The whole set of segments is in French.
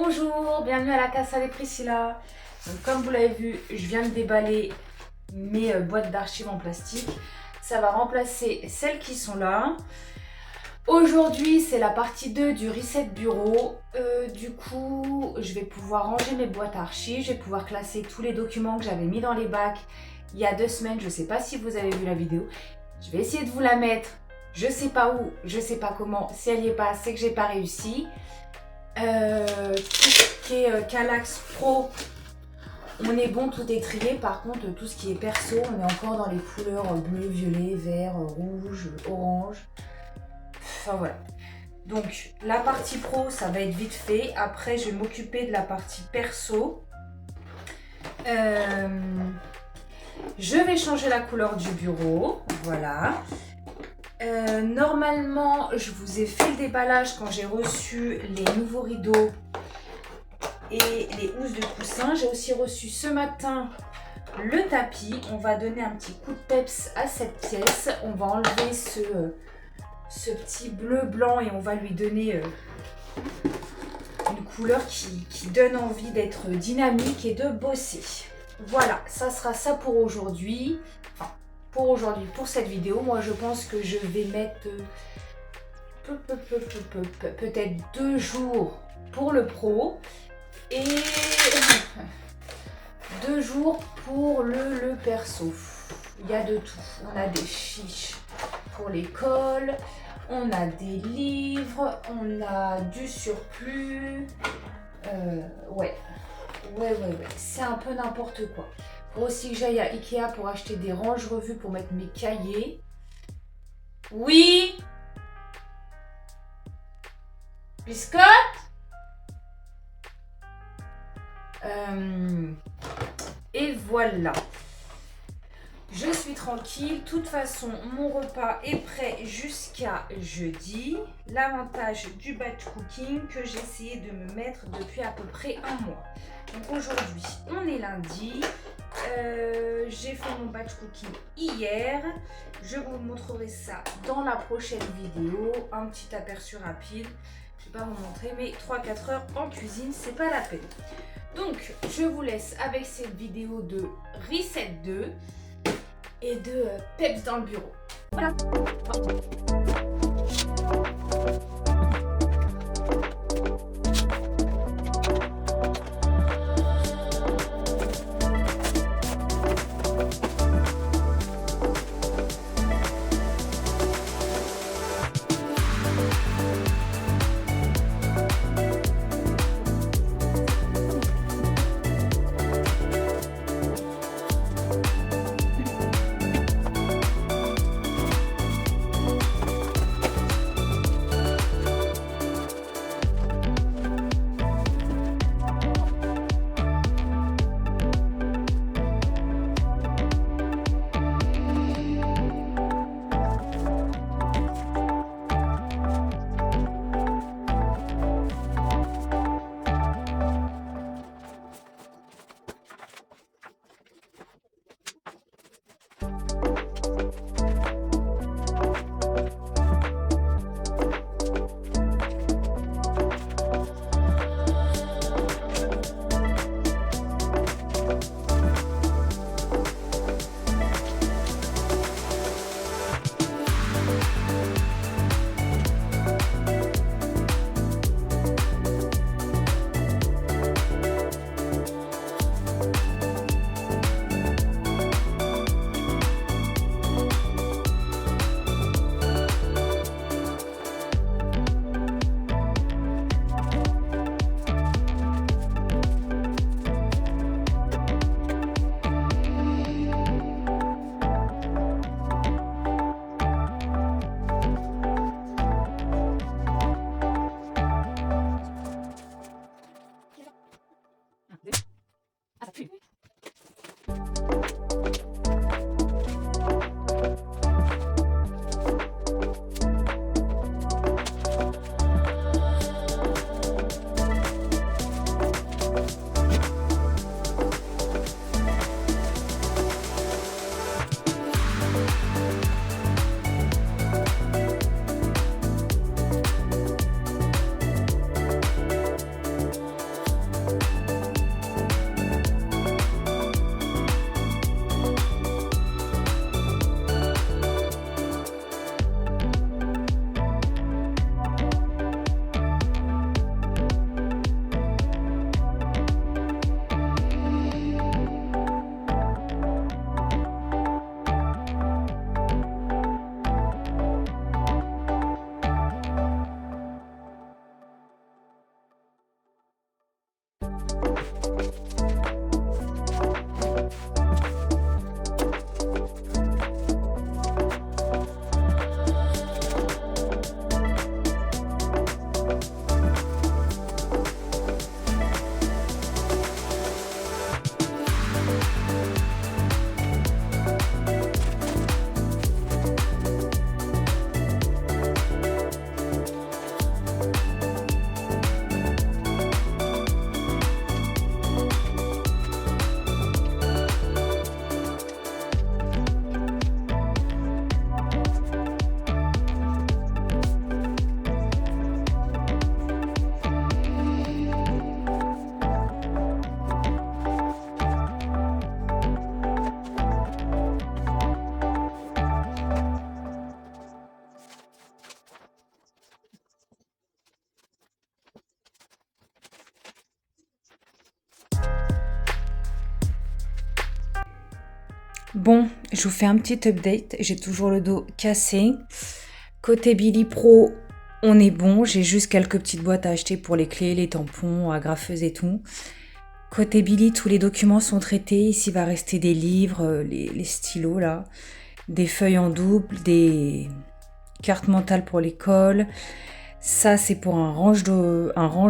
Bonjour, bienvenue à la Casa de Priscilla. Donc, comme vous l'avez vu, je viens de déballer mes boîtes d'archives en plastique. Ça va remplacer celles qui sont là. Aujourd'hui, c'est la partie 2 du reset bureau. Du coup, je vais pouvoir ranger mes boîtes à archives. Je vais pouvoir classer tous les documents que j'avais mis dans les bacs il y a 2 semaines. Je ne sais pas si vous avez vu la vidéo. Je vais essayer de vous la mettre. Je ne sais pas où, je ne sais pas comment. Si elle n'y est pas, c'est que j'ai pas réussi. Tout ce qui est Kallax Pro, on est bon, tout est trié. Par contre, tout ce qui est perso, on est encore dans les couleurs bleu, violet, vert, rouge, orange. Enfin voilà. Donc la partie pro, ça va être vite fait. Après, je vais m'occuper de la partie perso. Je vais changer la couleur du bureau. Voilà. Normalement, je vous ai fait le déballage quand j'ai reçu les nouveaux rideaux et les housses de coussin. J'ai aussi reçu ce matin le tapis. On va donner un petit coup de peps à cette pièce. On va enlever ce petit bleu blanc et on va lui donner une couleur qui donne envie d'être dynamique et de bosser. Voilà, ça sera ça pour aujourd'hui. Enfin, pour aujourd'hui, pour cette vidéo. Moi, je pense que je vais mettre peut-être 2 jours pour le pro et 2 jours pour le perso. Il y a de tout. On a des fiches pour l'école, on a des livres, on a du surplus. Ouais, c'est un peu n'importe quoi. Faut aussi que j'aille à Ikea pour acheter des range-revues pour mettre mes cahiers. Oui, biscotte. Et voilà. Je suis tranquille. De toute façon, mon repas est prêt jusqu'à jeudi. L'avantage du batch cooking que j'ai essayé de me mettre depuis à peu près un mois. Donc aujourd'hui, on est lundi. J'ai fait mon batch cooking hier. Je vous montrerai ça dans la prochaine vidéo. Un petit aperçu rapide. Je ne vais pas vous montrer, mais 3-4 heures en cuisine, c'est pas la peine. Donc, je vous laisse avec cette vidéo de Reset 2 et de peps dans le bureau. Voilà. Bon, je vous fais un petit update. J'ai toujours le dos cassé. Côté Billy Pro, on est bon. J'ai juste quelques petites boîtes à acheter pour les clés, les tampons, agrafeuses et tout. Côté Billy, tous les documents sont traités. Ici, il va rester des livres, les stylos là, des feuilles en double, des cartes mentales pour l'école. Ça, c'est pour un range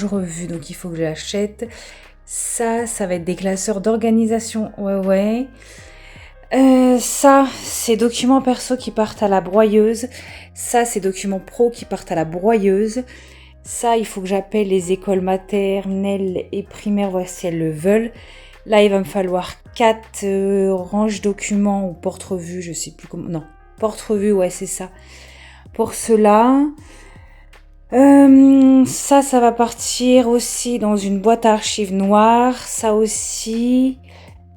revue, donc il faut que je l'achète. Ça va être des classeurs d'organisation. Ouais. Ça, c'est documents perso qui partent à la broyeuse. Ça, c'est documents pro qui partent à la broyeuse. Ça, il faut que j'appelle les écoles maternelles et primaires, voir si elles le veulent. Là, il va me falloir 4 ranges documents ou porte-revues, je sais plus comment. Non, porte-revues, ouais, c'est ça. Pour cela, ça va partir aussi dans une boîte à archives noire. Ça aussi.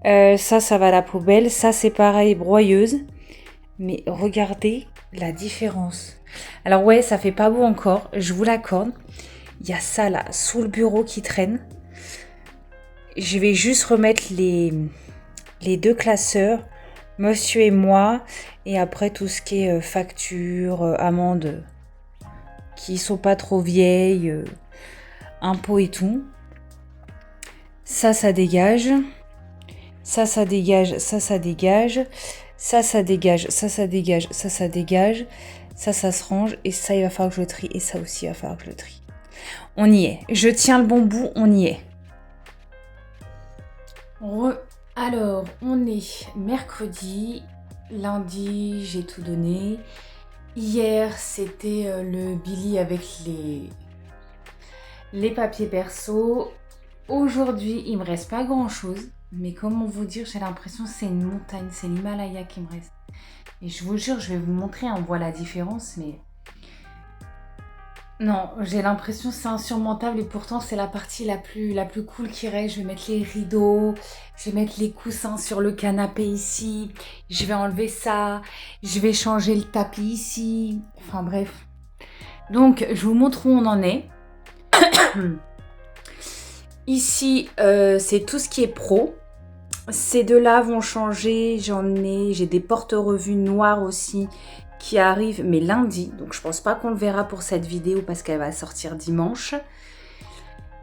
Ça va à la poubelle. Ça, c'est pareil, broyeuse. Mais regardez la différence. Alors ouais, ça fait pas beau encore, je vous l'accorde. Il y a ça là, sous le bureau qui traîne. Je vais juste remettre les 2 classeurs, monsieur et moi. Et après, tout ce qui est factures, amendes, qui sont pas trop vieilles, impôts et tout. Ça dégage. Ça dégage, ça dégage. Ça dégage, ça dégage, ça dégage. Ça se range. Et ça, il va falloir que je le trie. Et ça aussi, il va falloir que je le trie. On y est. Je tiens le bon bout, on y est. Alors, on est mercredi. Lundi, j'ai tout donné. Hier, c'était le Billy avec les papiers perso. Aujourd'hui, il me reste pas grand-chose. Mais comment vous dire, j'ai l'impression que c'est une montagne, c'est l'Himalaya qui me reste. Et je vous jure, je vais vous montrer, on voit la différence, mais... Non, j'ai l'impression que c'est insurmontable et pourtant c'est la partie la plus cool qui reste. Je vais mettre les rideaux, je vais mettre les coussins sur le canapé ici, je vais enlever ça, je vais changer le tapis ici, enfin bref. Donc, je vous montre où on en est. Ici, c'est tout ce qui est pro. Ces 2-là vont changer. J'ai des porte-revues noires aussi qui arrivent, mais lundi. Donc, je pense pas qu'on le verra pour cette vidéo parce qu'elle va sortir dimanche.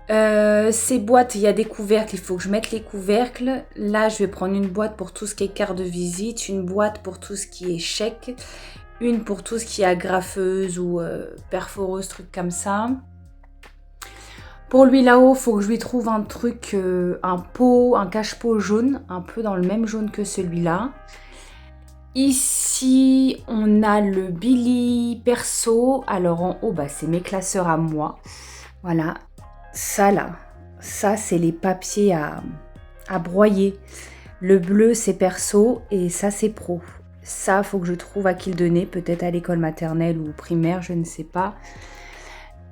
Ces boîtes, il y a des couvercles. Il faut que je mette les couvercles. Là, je vais prendre une boîte pour tout ce qui est carte de visite, une boîte pour tout ce qui est chèque, une pour tout ce qui est agrafeuse ou perforeuse, truc comme ça. Pour lui là-haut, il faut que je lui trouve un truc, un pot, un cache-pot jaune, un peu dans le même jaune que celui-là. Ici, on a le Billy perso. Alors en haut, c'est mes classeurs à moi. Voilà, ça là, ça c'est les papiers à broyer. Le bleu c'est perso et ça c'est pro. Ça, faut que je trouve à qui le donner, peut-être à l'école maternelle ou primaire, je ne sais pas.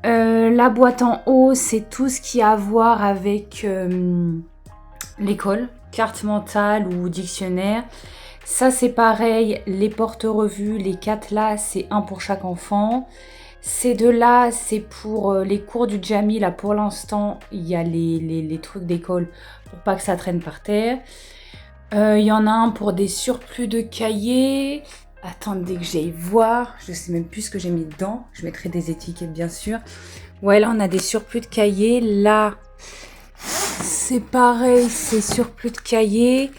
La boîte en haut, c'est tout ce qui a à voir avec l'école, carte mentale ou dictionnaire. Ça, c'est pareil, les porte-revues, les 4 là, c'est un pour chaque enfant. Ces 2 là, c'est pour les cours du Jamie. Là, pour l'instant, il y a les trucs d'école pour pas que ça traîne par terre. Il y en a un pour des surplus de cahiers. Attendez que j'aille voir. Je sais même plus ce que j'ai mis dedans. Je mettrai des étiquettes, bien sûr. Ouais, là, on a des surplus de cahiers. Là, c'est pareil, c'est surplus de cahiers.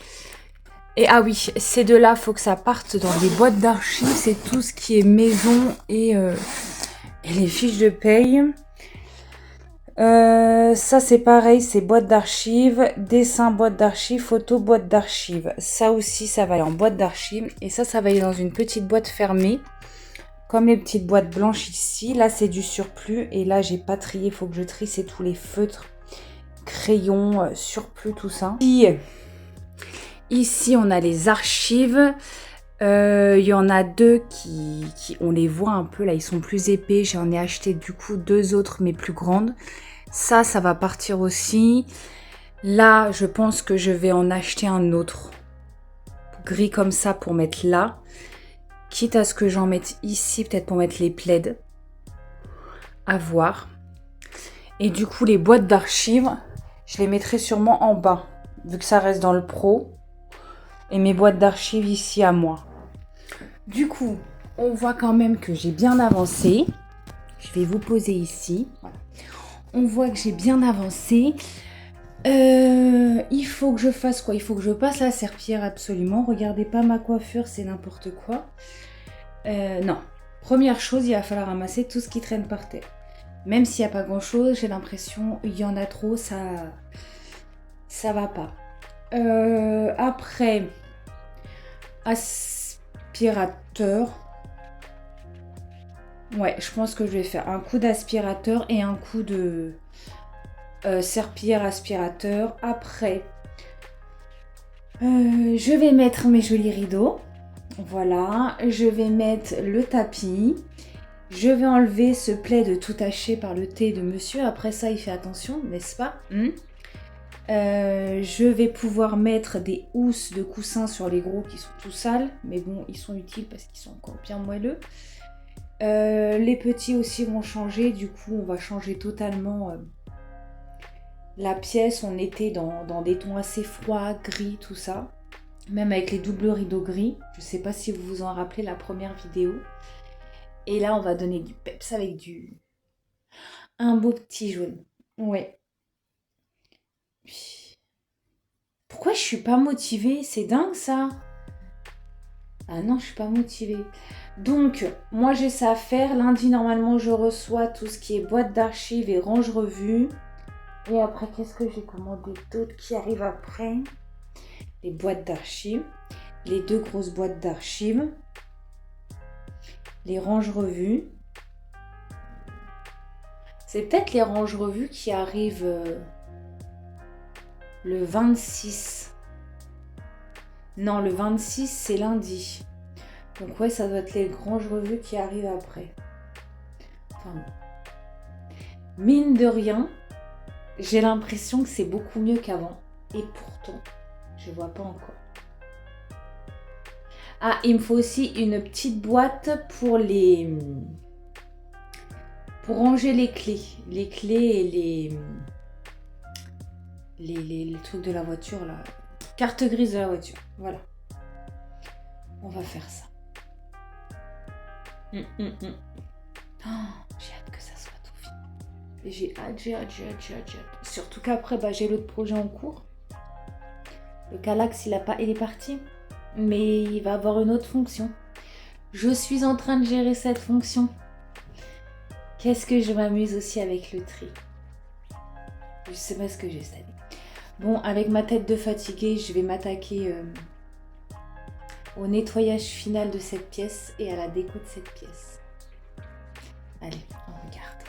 Et ah oui, ces 2-là, faut que ça parte dans des boîtes d'archives. C'est tout ce qui est maison et les fiches de paye. Ça c'est pareil, c'est boîte d'archives, dessin, boîte d'archives, photo, boîte d'archives. Ça aussi, ça va aller en boîte d'archives. Et ça va aller dans une petite boîte fermée, comme les petites boîtes blanches ici. Là, c'est du surplus. Et là, j'ai pas trié, il faut que je trie. C'est tous les feutres, crayons, surplus, tout ça. Ici, on a les archives. Il y en a 2 qui, on les voit un peu, là, ils sont plus épais. J'en ai acheté du coup 2 autres, mais plus grandes. Ça va partir aussi. Là, je pense que je vais en acheter un autre. Gris comme ça pour mettre là. Quitte à ce que j'en mette ici, peut-être pour mettre les plaids. À voir. Et du coup, les boîtes d'archives, je les mettrai sûrement en bas, vu que ça reste dans le pro. et mes boîtes d'archives ici à moi. Du coup, on voit quand même que j'ai bien avancé. Je vais vous poser ici. Voilà. On voit que j'ai bien avancé. Il faut que je fasse quoi? Il faut que je passe la serpillière absolument. Regardez pas ma coiffure, c'est n'importe quoi. Non. Première chose, il va falloir ramasser tout ce qui traîne par terre. Même s'il n'y a pas grand chose, j'ai l'impression il y en a trop, ça va pas. Après, aspirateur. Ouais, je pense que je vais faire un coup d'aspirateur et un coup de serpillière aspirateur. Après, je vais mettre mes jolis rideaux. Voilà, je vais mettre le tapis. Je vais enlever ce plaid tout taché par le thé de monsieur. Après ça, il fait attention, n'est-ce pas? Je vais pouvoir mettre des housses de coussins sur les gros qui sont tout sales. Mais bon, ils sont utiles parce qu'ils sont encore bien moelleux. Les petits aussi vont changer. Du coup, on va changer totalement la pièce. On était dans des tons assez froids, gris, tout ça. Même avec les doubles rideaux gris. Je ne sais pas si vous vous en rappelez la première vidéo. Et là, on va donner du peps avec un beau petit jaune. Ouais. Pourquoi je suis pas motivée? C'est dingue ça. Ah non, je suis pas motivée. Donc, moi j'ai ça à faire. Lundi, normalement, je reçois tout ce qui est boîte d'archives et range-revue. Et après, qu'est-ce que j'ai commandé d'autres qui arrivent après? Les boîtes d'archives. Les 2 grosses boîtes d'archives. Les range-revues. C'est peut-être les range-revues qui arrivent le 26. Non, le 26, c'est lundi. Donc ouais, ça doit être les range-revues qui arrivent après. Enfin, mine de rien, j'ai l'impression que c'est beaucoup mieux qu'avant. Et pourtant, je vois pas encore. Ah, il me faut aussi une petite boîte pour ranger les clés. Les clés et les trucs de la voiture, là. Carte grise de la voiture. Voilà. On va faire ça. Oh, j'ai hâte que ça soit tout fini. J'ai hâte. Surtout qu'après, j'ai l'autre projet en cours. Le Kallax, il est parti. Mais il va avoir une autre fonction. Je suis en train de gérer cette fonction. Qu'est-ce que je m'amuse aussi avec le tri. Je sais pas ce que j'ai, ça dit. Bon, avec ma tête de fatiguée, je vais m'attaquer au nettoyage final de cette pièce et à la déco de cette pièce. Allez, on regarde.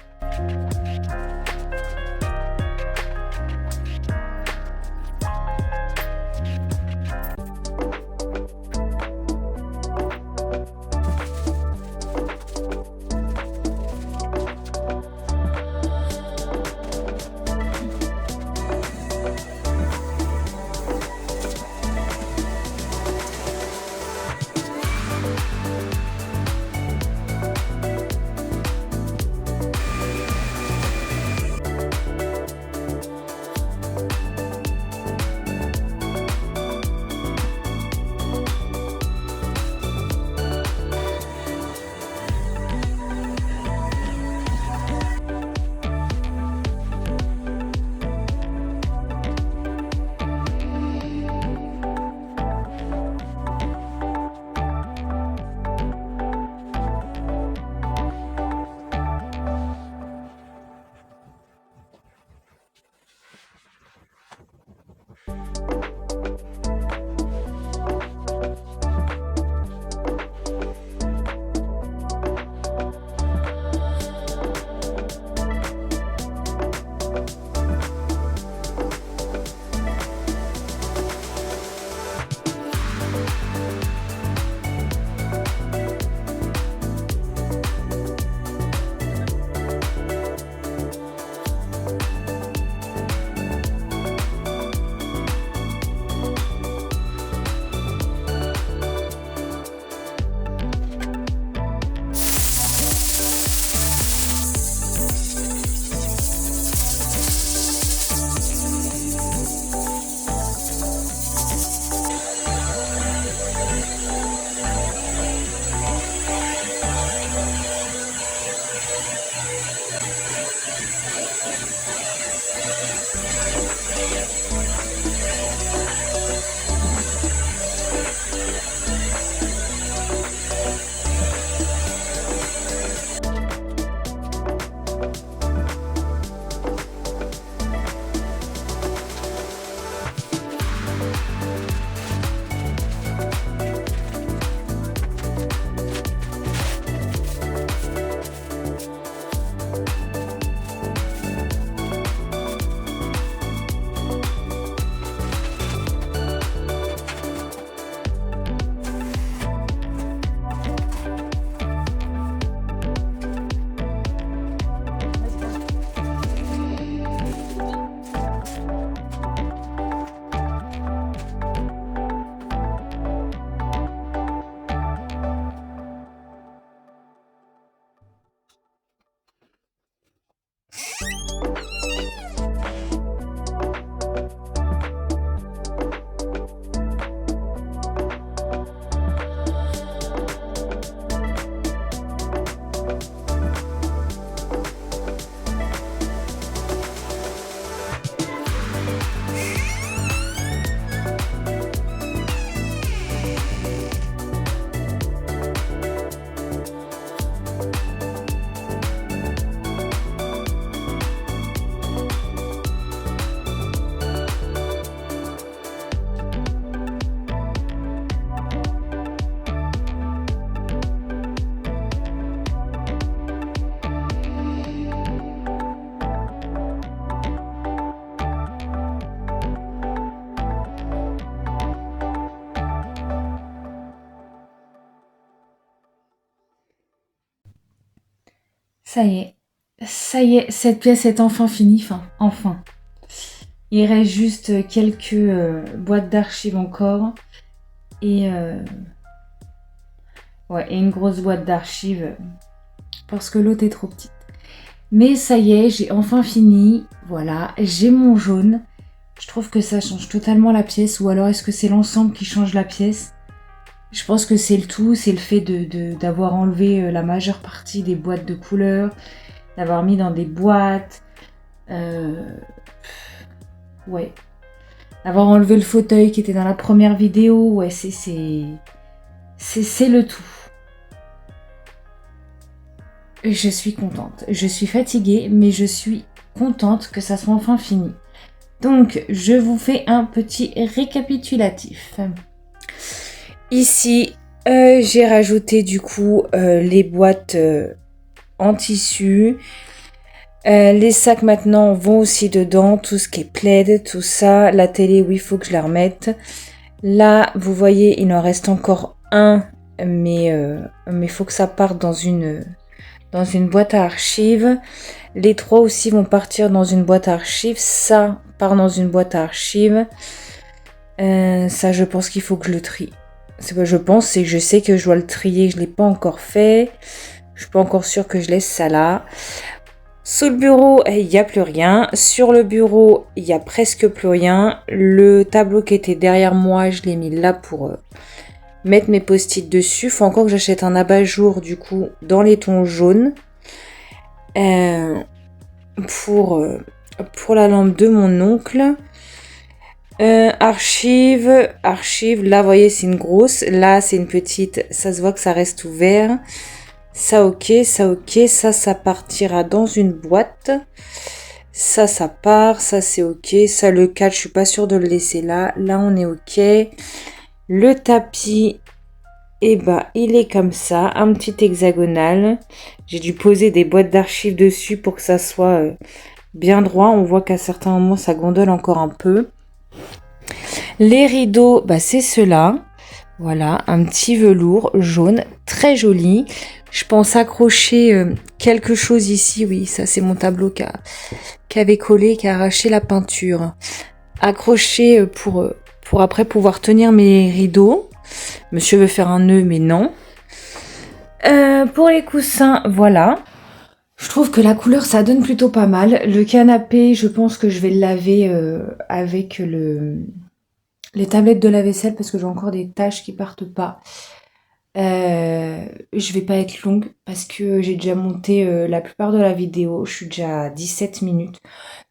Ça y est, cette pièce est enfin finie, enfin. Il reste juste quelques boîtes d'archives encore et une grosse boîte d'archives parce que l'autre est trop petite. Mais ça y est, j'ai enfin fini. Voilà, j'ai mon jaune. Je trouve que ça change totalement la pièce. Ou alors est-ce que c'est l'ensemble qui change la pièce? Je pense que c'est le tout. C'est le fait d'avoir enlevé la majeure partie des boîtes de couleurs. D'avoir mis dans des boîtes. Ouais. D'avoir enlevé le fauteuil qui était dans la première vidéo. Ouais, c'est le tout. Je suis contente. Je suis fatiguée, mais je suis contente que ça soit enfin fini. Donc, je vous fais un petit récapitulatif. Ici, j'ai rajouté du coup les boîtes en tissu. Les sacs maintenant vont aussi dedans, tout ce qui est plaid, tout ça. La télé, oui, il faut que je la remette. Là, vous voyez, il en reste encore un, mais il faut que ça parte dans une boîte à archives. Les trois aussi vont partir dans une boîte à archives. Ça part dans une boîte à archives. Ça, je pense qu'il faut que je le trie. C'est pas je pense, c'est que je sais que je dois le trier. Je ne l'ai pas encore fait. Je suis pas encore sûre que je laisse ça là. Sous le bureau, il n'y a plus rien. Sur le bureau, il n'y a presque plus rien. Le tableau qui était derrière moi, je l'ai mis là pour mettre mes post-it dessus. Faut encore que j'achète un abat-jour du coup dans les tons jaunes pour la lampe de mon oncle. Archives, là vous voyez c'est une grosse, là c'est une petite, ça se voit que ça reste ouvert. Ça ok, ça partira dans une boîte. Ça part, ça c'est ok. Ça le 4, je suis pas sûre de le laisser là. Là on est ok. Le tapis, il est comme ça, un petit hexagonal. J'ai dû poser des boîtes d'archives dessus pour que ça soit bien droit. On voit qu'à certains moments ça gondole encore un peu. Les rideaux, c'est ceux-là. Voilà, un petit velours jaune, très joli. Je pense accrocher quelque chose ici. Oui, ça c'est mon tableau qui avait collé, qui a arraché la peinture. Accrocher pour après pouvoir tenir mes rideaux. Monsieur veut faire un nœud, mais non. Pour les coussins, voilà. Je trouve que la couleur, ça donne plutôt pas mal. Le canapé, je pense que je vais le laver avec les tablettes de la vaisselle parce que j'ai encore des taches qui partent pas. Je vais pas être longue parce que j'ai déjà monté la plupart de la vidéo. Je suis déjà à 17 minutes.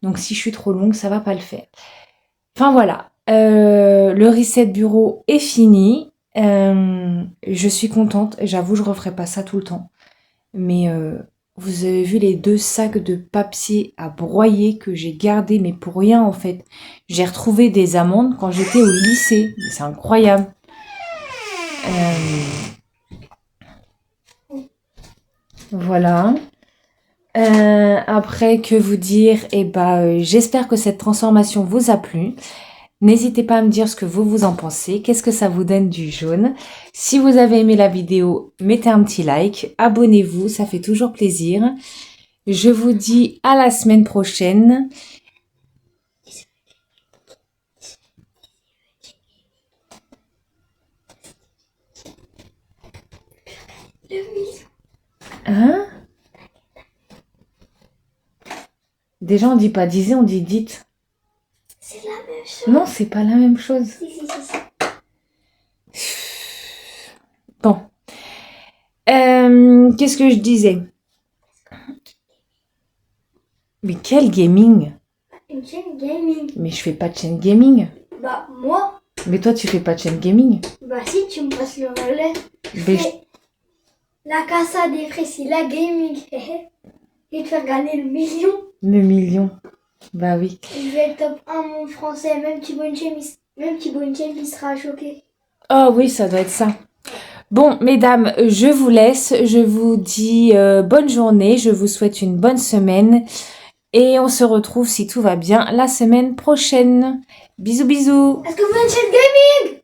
Donc si je suis trop longue, ça va pas le faire. Enfin voilà. Le reset bureau est fini. Je suis contente. J'avoue, je referai pas ça tout le temps. Mais vous avez vu les 2 sacs de papier à broyer que j'ai gardés, mais pour rien en fait. J'ai retrouvé des amandes quand j'étais au lycée. C'est incroyable. Voilà. Après, que vous dire? J'espère que cette transformation vous a plu. N'hésitez pas à me dire ce que vous en pensez. Qu'est-ce que ça vous donne du jaune? Si vous avez aimé la vidéo, mettez un petit like. Abonnez-vous, ça fait toujours plaisir. Je vous dis à la semaine prochaine. Hein? Déjà, on dit pas disait, on dit dites. C'est la même chose. Non, c'est pas la même chose. Si. Bon. Qu'est-ce que je disais? Mais quel gaming? Une chaîne gaming. Mais je fais pas de chaîne gaming. Moi. Mais toi, tu fais pas de chaîne gaming. Si, tu me passes le relais. Mais La Casa des Frécis, la gaming. Et te faire gagner le million. Le million. Bah oui. Je vais être top 1 monde français. Même Thibaut Inchep, il sera choqué. Oh oui, ça doit être ça. Bon, mesdames, je vous laisse. Je vous dis bonne journée. Je vous souhaite une bonne semaine. Et on se retrouve, si tout va bien, la semaine prochaine. Bisous, bisous. Est-ce que vous avez une chaîne gaming?